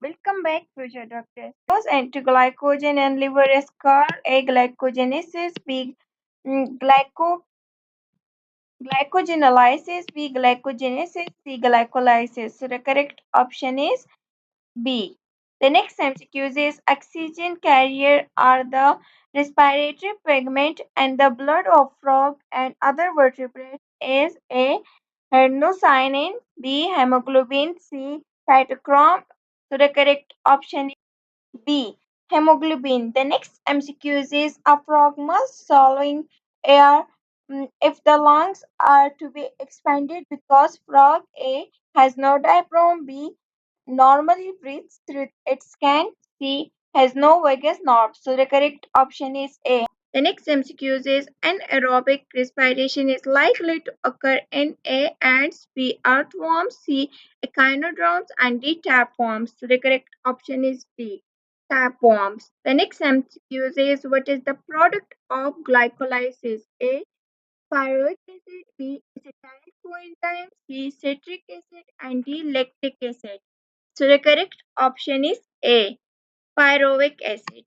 Welcome back, future doctors. Glucose and glycogen and liver is called A. Glycogenesis, B. Glycogenolysis, B. Glycogenesis, C. Glycolysis. So the correct option is B. The next MCQ is oxygen carrier are the respiratory pigment and the blood of frog and other vertebrates is A. Hydrocyanin, B. Hemoglobin, C. Cytochrome. So the correct option is B. Hemoglobin. The next MCQ is a frog must swallowing air if the lungs are to be expanded because frog A has no diaphragm, B normally breathes through its skin, C has no vagus nerve. So the correct option is A. The next MCQ is anaerobic respiration is likely to occur in A ants, B earthworms, C echinoderms, and D tapeworms. So the correct option is D. Tapeworms. The next MCQ is what is the product of glycolysis? A. Pyruvic acid, B. Acetyl coenzyme, C. Citric acid, and D. Lactic acid. So the correct option is A. Pyruvic acid.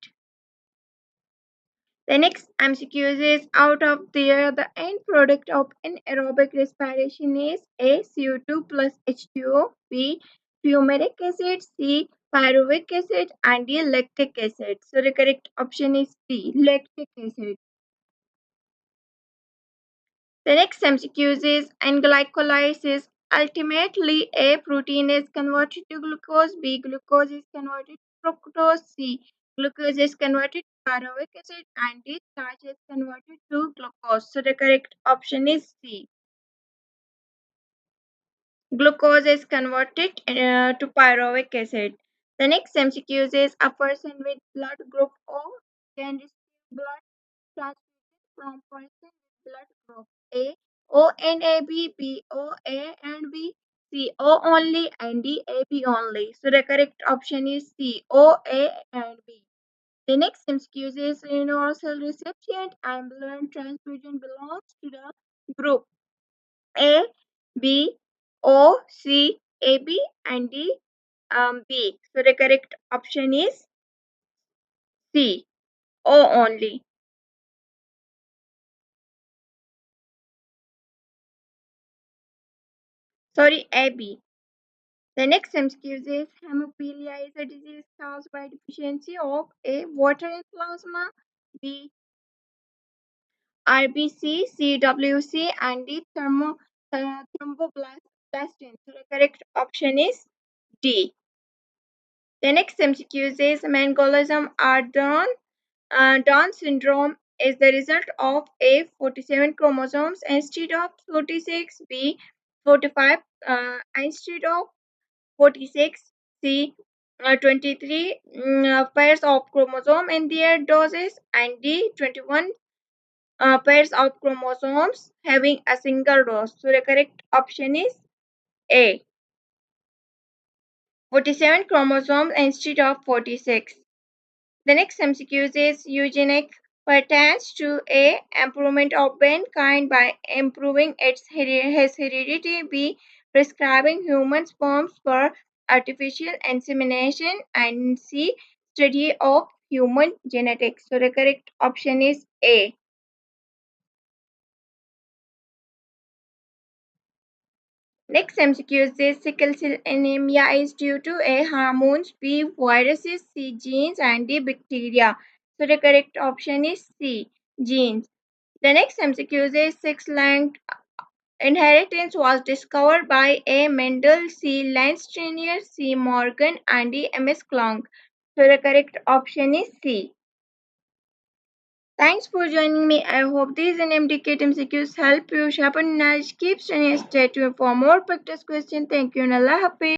The next MCQ is out of there, the end product of anaerobic respiration is A. CO2 plus H2O, B. Fumaric acid, C. Pyruvic acid, and D. Lactic acid. So the correct option is C. Lactic acid. The next MCQ is in glycolysis. Ultimately, A protein is converted to glucose, B glucose is converted to fructose, C glucose is converted to pyruvic acid, and D starch is converted to glucose. So the correct option is C. Glucose is converted to pyruvic acid. The next MCQ is a person with blood group O can receive blood transfusion from person with blood group A, O and AB, B, O, A and B, C, O only, and D, AB only. So the correct option is C, O, A and B. The next MCQ is universal recipient and blood transfusion belongs to the group A, B, O, C, AB, and D, B. So the correct option is C, O only. Sorry, AB. The next MCQ is hemophilia is a disease caused by deficiency of A. Water in plasma, B. RBC, CWC, and D. Thromboblastins. So the correct option is D. The next MCQ is Mangolism or Down syndrome is the result of A. 47 chromosomes instead of 46, B. 45 instead of 46, C. 23 pairs of chromosome in their doses, and D. 21 pairs of chromosomes having a single dose. So the correct option is A. 47 chromosomes instead of 46. The next MCQ is eugenic pertains to A. Improvement of mankind by improving his heredity, B. Prescribing human sperms for artificial insemination, and C. Study of human genetics. So the correct option is A. Next MCQ is sickle cell anemia is due to A. Hormones, B. Viruses, C. Genes, and D. Bacteria. So the correct option is C. Genes. The next MCQ is sex-linked inheritance was discovered by A. Mendel, C. Lance Jr., C. Morgan, and D. M.S. Clonk. So the correct option is C. Thanks for joining me. I hope these MDCat MCQs help you sharpen knowledge. Keep studying and stay tuned for more practice questions. Thank you and Allah Hafiz.